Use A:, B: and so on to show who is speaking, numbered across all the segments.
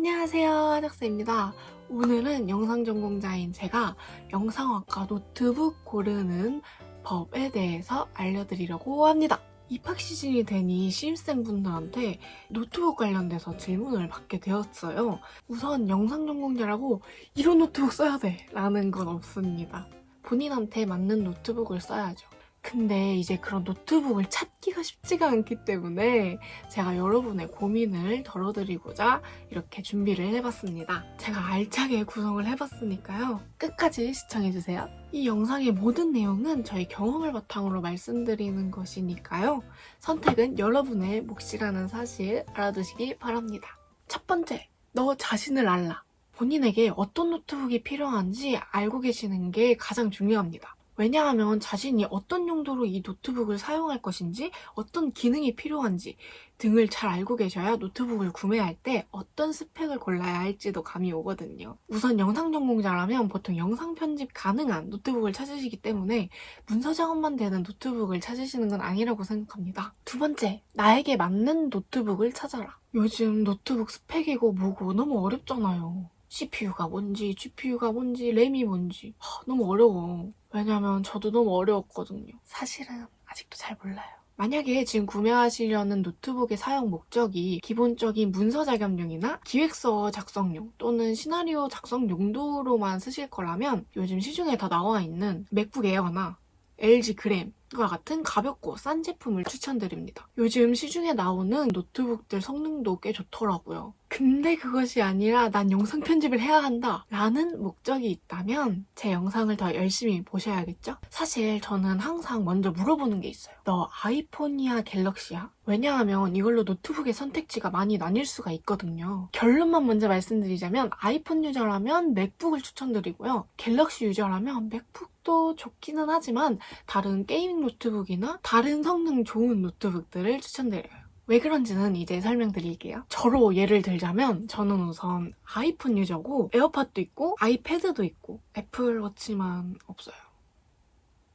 A: 안녕하세요, 한학수입니다. 오늘은 영상 전공자인 제가 영상학과 노트북 고르는 법에 대해서 알려드리려고 합니다. 입학 시즌이 되니 신입생분들한테 노트북 관련돼서 질문을 받게 되었어요. 우선 영상 전공자라고 이런 노트북 써야 돼 라는 건 없습니다. 본인한테 맞는 노트북을 써야죠. 근데 이제 그런 노트북을 찾기가 쉽지가 않기 때문에 제가 여러분의 고민을 덜어드리고자 이렇게 준비를 해봤습니다. 제가 알차게 구성을 해봤으니까요. 끝까지 시청해주세요. 이 영상의 모든 내용은 저희 경험을 바탕으로 말씀드리는 것이니까요. 선택은 여러분의 몫이라는 사실 알아두시기 바랍니다. 첫 번째, 너 자신을 알라. 본인에게 어떤 노트북이 필요한지 알고 계시는 게 가장 중요합니다. 왜냐하면 자신이 어떤 용도로 이 노트북을 사용할 것인지, 어떤 기능이 필요한지 등을 잘 알고 계셔야 노트북을 구매할 때 어떤 스펙을 골라야 할지도 감이 오거든요. 우선 영상 전공자라면 보통 영상 편집 가능한 노트북을 찾으시기 때문에 문서 작업만 되는 노트북을 찾으시는 건 아니라고 생각합니다. 두 번째, 나에게 맞는 노트북을 찾아라. 요즘 노트북 스펙이고 뭐고 너무 어렵잖아요. CPU가 뭔지, GPU가 뭔지, 램이 뭔지 너무 어려워. 왜냐면 저도 너무 어려웠거든요. 사실은 아직도 잘 몰라요. 만약에 지금 구매하시려는 노트북의 사용 목적이 기본적인 문서 작업용이나 기획서 작성용 또는 시나리오 작성 용도로만 쓰실 거라면 요즘 시중에 다 나와 있는 맥북 에어나 LG 그램과 같은 가볍고 싼 제품을 추천드립니다. 요즘 시중에 나오는 노트북들 성능도 꽤 좋더라고요. 근데 그것이 아니라 난 영상 편집을 해야 한다 라는 목적이 있다면 제 영상을 더 열심히 보셔야겠죠? 사실 저는 항상 먼저 물어보는 게 있어요. 너 아이폰이야 갤럭시야? 왜냐하면 이걸로 노트북의 선택지가 많이 나뉠 수가 있거든요. 결론만 먼저 말씀드리자면 아이폰 유저라면 맥북을 추천드리고요. 갤럭시 유저라면 맥북도 좋기는 하지만 다른 게이밍 노트북이나 다른 성능 좋은 노트북들을 추천드려요. 왜 그런지는 이제 설명드릴게요. 저로 예를 들자면 저는 우선 아이폰 유저고 에어팟도 있고 아이패드도 있고 애플워치만 없어요.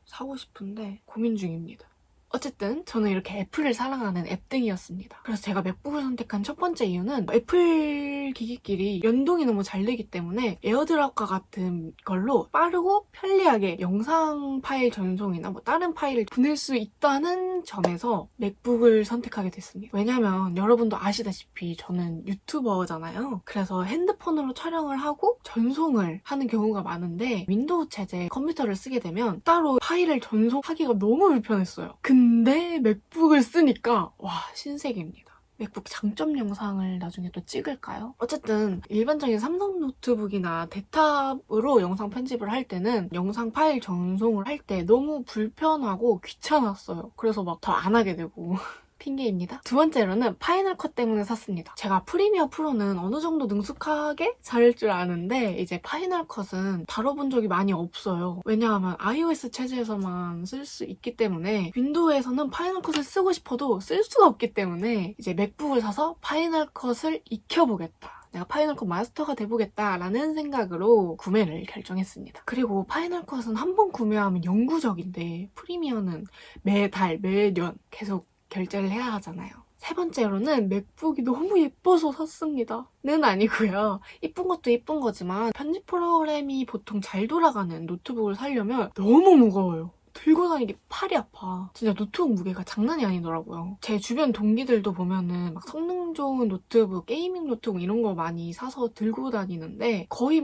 A: 사고 싶은데 고민 중입니다. 어쨌든 저는 이렇게 애플을 사랑하는 앱등이었습니다. 그래서 제가 맥북을 선택한 첫 번째 이유는 애플 기기끼리 연동이 너무 잘 되기 때문에 에어드랍과 같은 걸로 빠르고 편리하게 영상 파일 전송이나 다른 파일을 보낼 수 있다는 점에서 맥북을 선택하게 됐습니다. 왜냐면 여러분도 아시다시피 저는 유튜버잖아요. 그래서 핸드폰으로 촬영을 하고 전송을 하는 경우가 많은데 윈도우 체제 컴퓨터를 쓰게 되면 따로 파일을 전송하기가 너무 불편했어요. 근데 맥북을 쓰니까 와, 신세계입니다. 맥북 장점 영상을 나중에 또 찍을까요? 어쨌든 일반적인 삼성 노트북이나 데탑으로 영상 편집을 할 때는 영상 파일 전송을 할 때 너무 불편하고 귀찮았어요. 그래서 막 더 안 하게 되고 핑계입니다. 두 번째로는 파이널 컷 때문에 샀습니다. 제가 프리미어 프로는 어느 정도 능숙하게 잘 줄 아는데 이제 파이널 컷은 다뤄본 적이 많이 없어요. 왜냐하면 iOS 체제에서만 쓸 수 있기 때문에 윈도우에서는 파이널 컷을 쓰고 싶어도 쓸 수가 없기 때문에 이제 맥북을 사서 파이널 컷을 익혀보겠다. 내가 파이널 컷 마스터가 돼보겠다라는 생각으로 구매를 결정했습니다. 그리고 파이널 컷은 한 번 구매하면 영구적인데 프리미어는 매달, 매년 계속 결제를 해야 하잖아요. 세 번째로는 맥북이 너무 예뻐서 샀습니다. 는 아니고요. 이쁜 것도 이쁜 거지만 편집 프로그램이 보통 잘 돌아가는 노트북을 사려면 너무 무거워요. 들고 다니기 팔이 아파. 진짜 노트북 무게가 장난이 아니더라고요. 제 주변 동기들도 보면은 막 성능 좋은 노트북, 게이밍 노트북 이런 거 많이 사서 들고 다니는데 거의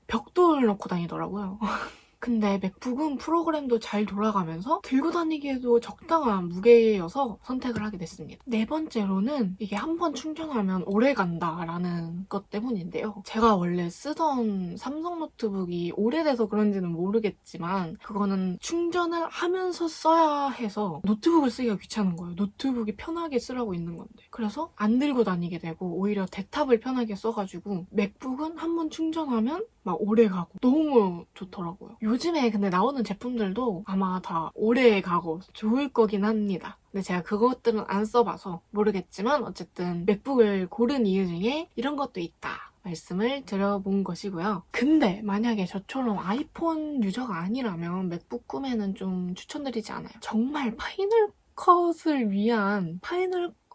A: 벽돌 넣고 다니더라고요. 근데 맥북은 프로그램도 잘 돌아가면서 들고 다니기에도 적당한 무게여서 선택을 하게 됐습니다. 네 번째로는 이게 한 번 충전하면 오래 간다라는 것 때문인데요. 제가 원래 쓰던 삼성 노트북이 오래돼서 그런지는 모르겠지만 그거는 충전을 하면서 써야 해서 노트북을 쓰기가 귀찮은 거예요. 노트북이 편하게 쓰라고 있는 건데. 그래서 안 들고 다니게 되고 오히려 데탑을 편하게 써가지고 맥북은 한 번 충전하면 막 오래 가고 너무 좋더라고요. 요즘에 근데 나오는 제품들도 아마 다 오래 가고 좋을 거긴 합니다. 근데 제가 그것들은 안 써봐서 모르겠지만 어쨌든 맥북을 고른 이유 중에 이런 것도 있다 말씀을 드려본 것이고요. 근데 만약에 저처럼 아이폰 유저가 아니라면 맥북 구매는 좀 추천드리지 않아요. 정말 파이널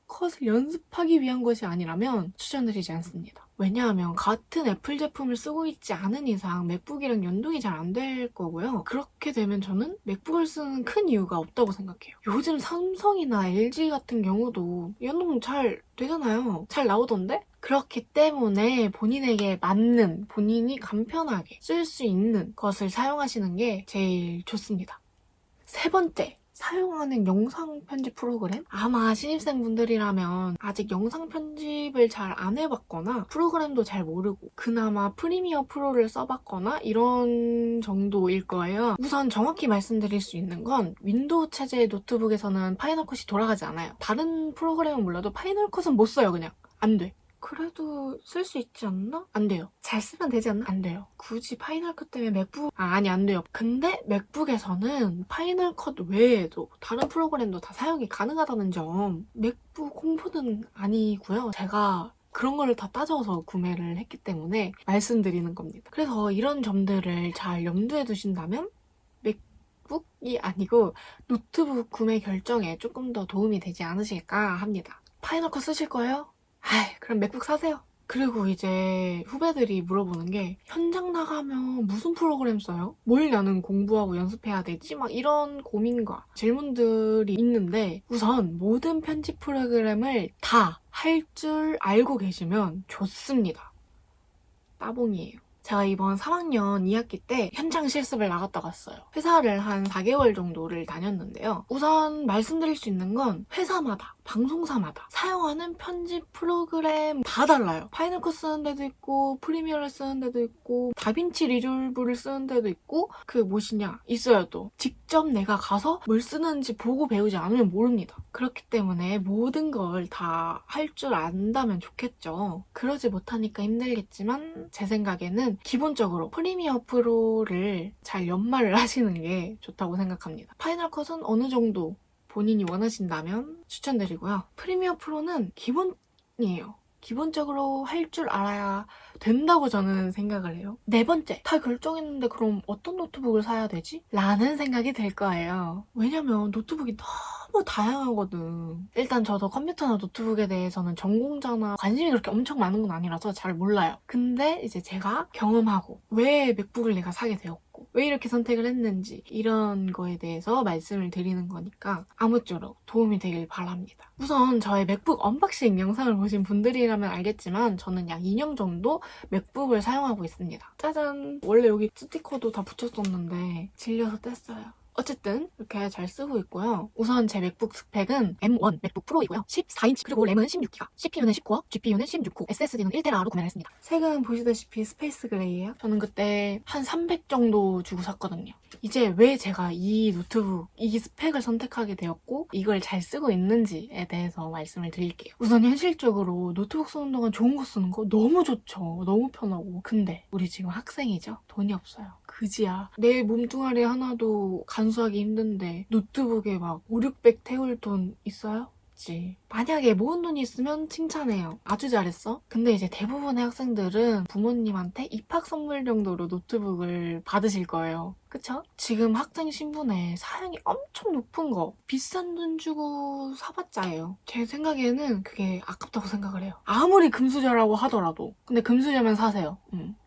A: 컷을 연습하기 위한 것이 아니라면 추천드리지 않습니다. 왜냐하면 같은 애플 제품을 쓰고 있지 않은 이상 맥북이랑 연동이 잘 안 될 거고요. 그렇게 되면 저는 맥북을 쓰는 큰 이유가 없다고 생각해요. 요즘 삼성이나 LG 같은 경우도 연동 잘 되잖아요. 잘 나오던데? 그렇기 때문에 본인에게 맞는, 본인이 간편하게 쓸 수 있는 것을 사용하시는 게 제일 좋습니다. 세 번째, 사용하는 영상 편집 프로그램? 아마 신입생분들이라면 아직 영상 편집을 잘 안 해봤거나 프로그램도 잘 모르고 그나마 프리미어 프로를 써봤거나 이런 정도일 거예요. 우선 정확히 말씀드릴 수 있는 건 윈도우 체제의 노트북에서는 파이널 컷이 돌아가지 않아요. 다른 프로그램은 몰라도 파이널 컷은 못 써요, 그냥. 안 돼. 그래도 쓸 수 있지 않나? 안 돼요. 잘 쓰면 되지 않나? 안 돼요. 굳이 파이널 컷 때문에 맥북... 아니 안 돼요. 근데 맥북에서는 파이널 컷 외에도 다른 프로그램도 다 사용이 가능하다는 점. 맥북 홍보는 아니고요. 제가 그런 거를 다 따져서 구매를 했기 때문에 말씀드리는 겁니다. 그래서 이런 점들을 잘 염두에 두신다면 맥북이 아니고 노트북 구매 결정에 조금 더 도움이 되지 않으실까 합니다. 파이널 컷 쓰실 거예요? 그럼 맥북 사세요. 그리고 이제 후배들이 물어보는 게 현장 나가면 무슨 프로그램 써요? 뭘 나는 공부하고 연습해야 되지? 막 이런 고민과 질문들이 있는데 우선 모든 편집 프로그램을 다 할 줄 알고 계시면 좋습니다. 따봉이에요. 제가 이번 3학년 2학기 때 현장 실습을 나갔다 왔어요. 회사를 한 4개월 정도를 다녔는데요. 우선 말씀드릴 수 있는 건 회사마다, 방송사마다 사용하는 편집 프로그램 다 달라요. 파이널 컷 쓰는 데도 있고 프리미어를 쓰는 데도 있고 다빈치 리졸브를 쓰는 데도 있고 그 무엇이냐 있어요 또. 직접 내가 가서 뭘 쓰는지 보고 배우지 않으면 모릅니다. 그렇기 때문에 모든 걸 다 할 줄 안다면 좋겠죠. 그러지 못하니까 힘들겠지만 제 생각에는 기본적으로 프리미어 프로를 잘 연마를 하시는 게 좋다고 생각합니다. 파이널 컷은 어느 정도 본인이 원하신다면 추천드리고요. 프리미어 프로는 기본이에요. 기본적으로 할 줄 알아야 된다고 저는 생각을 해요. 네 번째, 다 결정했는데 그럼 어떤 노트북을 사야 되지? 라는 생각이 들 거예요. 왜냐면 노트북이 너무 다양하거든. 일단 저도 컴퓨터나 노트북에 대해서는 전공자나 관심이 그렇게 엄청 많은 건 아니라서 잘 몰라요. 근데 이제 제가 경험하고 왜 맥북을 내가 사게 되었고 왜 이렇게 선택을 했는지 이런 거에 대해서 말씀을 드리는 거니까 아무쪼록 도움이 되길 바랍니다. 우선 저의 맥북 언박싱 영상을 보신 분들이라면 알겠지만 저는 약 2년 정도 맥북을 사용하고 있습니다. 짜잔! 원래 여기 스티커도 다 붙였었는데 질려서 뗐어요. 어쨌든 이렇게 잘 쓰고 있고요. 우선 제 맥북 스펙은 M1 맥북 프로이고요. 14인치 그리고 램은 16기가, CPU는 19와 GPU는 16코, SSD는 1테라로 구매를 했습니다. 색은 보시다시피 스페이스 그레이예요. 저는 그때 한 300 정도 주고 샀거든요. 이제 왜 제가 이 노트북, 이 스펙을 선택하게 되었고 이걸 잘 쓰고 있는지에 대해서 말씀을 드릴게요. 우선 현실적으로 노트북 쓰는 동안 좋은 거 쓰는 거 너무 좋죠. 너무 편하고. 근데 우리 지금 학생이죠? 돈이 없어요. 그지야. 내 몸뚱아리 하나도 간수하기 힘든데 노트북에 막 5, 600 태울 돈 있어요? 없지. 만약에 모은 돈이 있으면 칭찬해요. 아주 잘했어. 근데 이제 대부분의 학생들은 부모님한테 입학 선물 정도로 노트북을 받으실 거예요. 그쵸? 지금 학생 신분에 사양이 엄청 높은 거 비싼 돈 주고 사봤자예요. 제 생각에는 그게 아깝다고 생각을 해요. 아무리 금수저라고 하더라도. 근데 금수저면 사세요.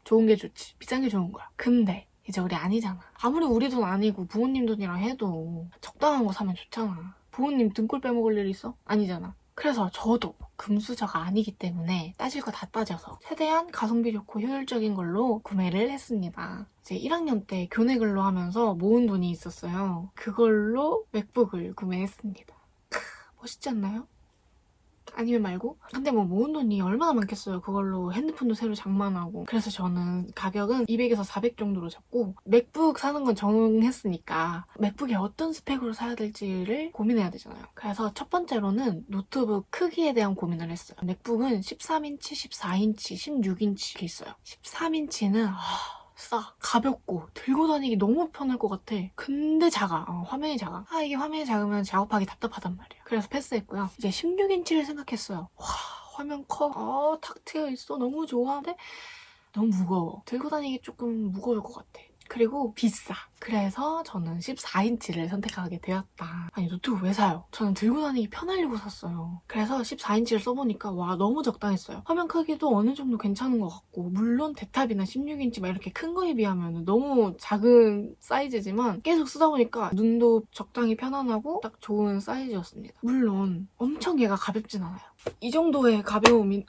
A: 좋은 게 좋지. 비싼 게 좋은 거야. 근데 이제 우리 아니잖아. 아무리 우리 돈 아니고 부모님 돈이라 해도 적당한 거 사면 좋잖아. 부모님 등골 빼먹을 일 있어? 아니잖아. 그래서 저도 금수저가 아니기 때문에 따질 거 다 따져서 최대한 가성비 좋고 효율적인 걸로 구매를 했습니다. 이제 1학년 때 교내 근로하면서 모은 돈이 있었어요. 그걸로 맥북을 구매했습니다. 멋있지 않나요? 아니면 말고? 근데 뭐 모은 돈이 얼마나 많겠어요. 그걸로 핸드폰도 새로 장만하고. 그래서 저는 가격은 200에서 400 정도로 잡고 맥북 사는 건 정했으니까 맥북에 어떤 스펙으로 사야 될지를 고민해야 되잖아요. 그래서 첫 번째로는 노트북 크기에 대한 고민을 했어요. 맥북은 13인치, 14인치, 16인치 이렇게 있어요. 13인치는 싸. 가볍고 들고 다니기 너무 편할 것 같아. 근데 작아. 화면이 작아. 이게 화면이 작으면 작업하기 답답하단 말이야. 그래서 패스했고요. 이제 16인치를 생각했어요. 와, 화면 커. 탁 트여 있어. 너무 좋아. 근데 너무 무거워. 들고 다니기 조금 무거울 것 같아. 그리고 비싸. 그래서 저는 14인치를 선택하게 되었다. 아니 노트북 왜 사요? 저는 들고 다니기 편하려고 샀어요. 그래서 14인치를 써보니까 와 너무 적당했어요. 화면 크기도 어느 정도 괜찮은 것 같고 물론 대탑이나 16인치 막 이렇게 큰 거에 비하면 너무 작은 사이즈지만 계속 쓰다 보니까 눈도 적당히 편안하고 딱 좋은 사이즈였습니다. 물론 엄청 얘가 가볍진 않아요. 이 정도의 가벼움이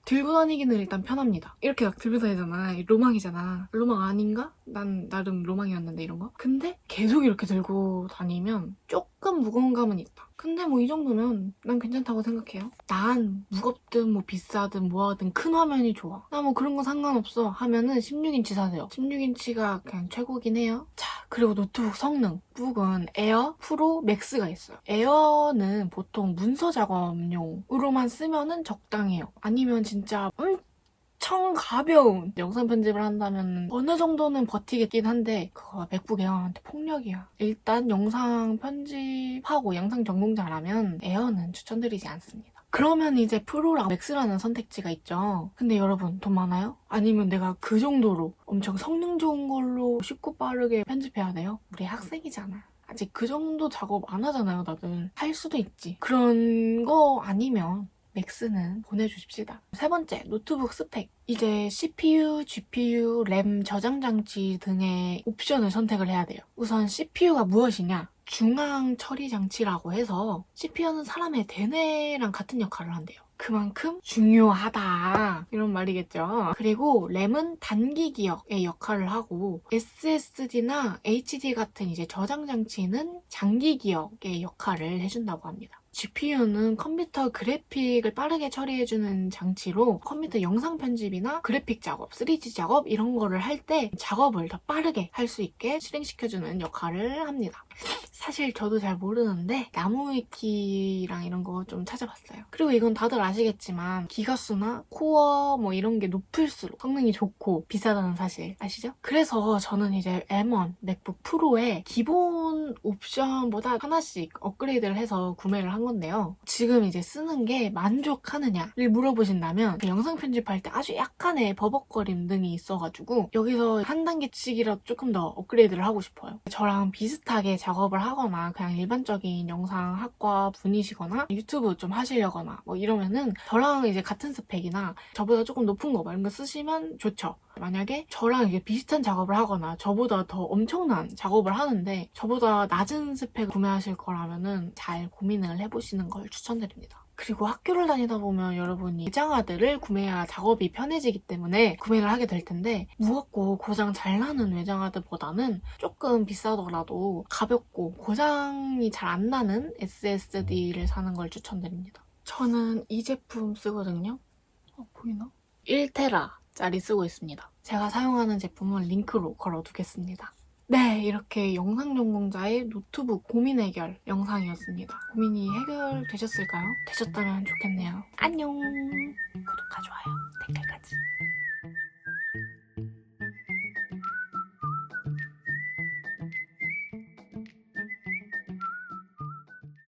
A: 들고 다니기는 일단 편합니다. 이렇게 막 들고 다니잖아. 로망이잖아. 로망 아닌가? 난 나름 로망이었는데 이런 거. 근데 계속 이렇게 들고 다니면 조금 무거운 감은 있다. 근데 뭐 이 정도면 난 괜찮다고 생각해요. 난 무겁든 뭐 비싸든 뭐하든 큰 화면이 좋아. 나 뭐 그런 거 상관없어 하면은 16인치 사세요. 16인치가 그냥 최고긴 해요. 자, 그리고 노트북 성능. 북은 에어, 프로, 맥스가 있어요. 에어는 보통 문서 작업용으로만 쓰면은 적당해요. 아니면 진짜 엄청 가벼운 영상 편집을 한다면 어느 정도는 버티겠긴 한데 그거 맥북 에어한테 폭력이야. 일단 영상 편집하고 영상 전공 잘하면 에어는 추천드리지 않습니다. 그러면 이제 프로랑 맥스라는 선택지가 있죠. 근데 여러분 돈 많아요? 아니면 내가 그 정도로 엄청 성능 좋은 걸로 쉽고 빠르게 편집해야 돼요? 우리 학생이잖아. 아직 그 정도 작업 안 하잖아요, 다들. 할 수도 있지. 그런 거 아니면 맥스는 보내주십시다. 세 번째, 노트북 스펙. 이제 CPU, GPU, 램 저장 장치 등의 옵션을 선택을 해야 돼요. 우선 CPU가 무엇이냐? 중앙 처리 장치라고 해서 CPU는 사람의 대뇌랑 같은 역할을 한대요. 그만큼 중요하다 이런 말이겠죠. 그리고 램은 단기 기억의 역할을 하고 SSD나 HD 같은 이제 저장 장치는 장기 기억의 역할을 해준다고 합니다. GPU는 컴퓨터 그래픽을 빠르게 처리해주는 장치로 컴퓨터 영상 편집이나 그래픽 작업, 3D 작업 이런 거를 할 때 작업을 더 빠르게 할 수 있게 실행시켜주는 역할을 합니다. 사실 저도 잘 모르는데 나무위키랑 이런 거 좀 찾아봤어요. 그리고 이건 다들 아시겠지만 기가수나 코어 뭐 이런 게 높을수록 성능이 좋고 비싸다는 사실 아시죠? 그래서 저는 이제 M1 맥북 프로의 기본 옵션보다 하나씩 업그레이드를 해서 구매를 한 건데요. 지금 이제 쓰는 게 만족하느냐를 물어보신다면 그 영상 편집할 때 아주 약간의 버벅거림 등이 있어가지고 여기서 한 단계씩이라도 조금 더 업그레이드를 하고 싶어요. 저랑 비슷하게 작업을 하거나 그냥 일반적인 영상학과 분이시거나 유튜브 좀 하시려거나 뭐 이러면은 저랑 이제 같은 스펙이나 저보다 조금 높은 거 이런 거 쓰시면 좋죠. 만약에 저랑 이제 비슷한 작업을 하거나 저보다 더 엄청난 작업을 하는데 저보다 낮은 스펙 구매하실 거라면은 잘 고민을 해보시는 걸 추천드립니다. 그리고 학교를 다니다 보면 여러분이 외장하드를 구매해야 작업이 편해지기 때문에 구매를 하게 될 텐데 무겁고 고장 잘 나는 외장하드보다는 조금 비싸더라도 가볍고 고장이 잘 안 나는 SSD를 사는 걸 추천드립니다. 저는 이 제품 쓰거든요. 보이나? 1테라짜리 쓰고 있습니다. 제가 사용하는 제품은 링크로 걸어두겠습니다. 네, 이렇게 영상 전공자의 노트북 고민 해결 영상이었습니다. 고민이 해결되셨을까요? 되셨다면 좋겠네요. 안녕! 구독과 좋아요, 댓글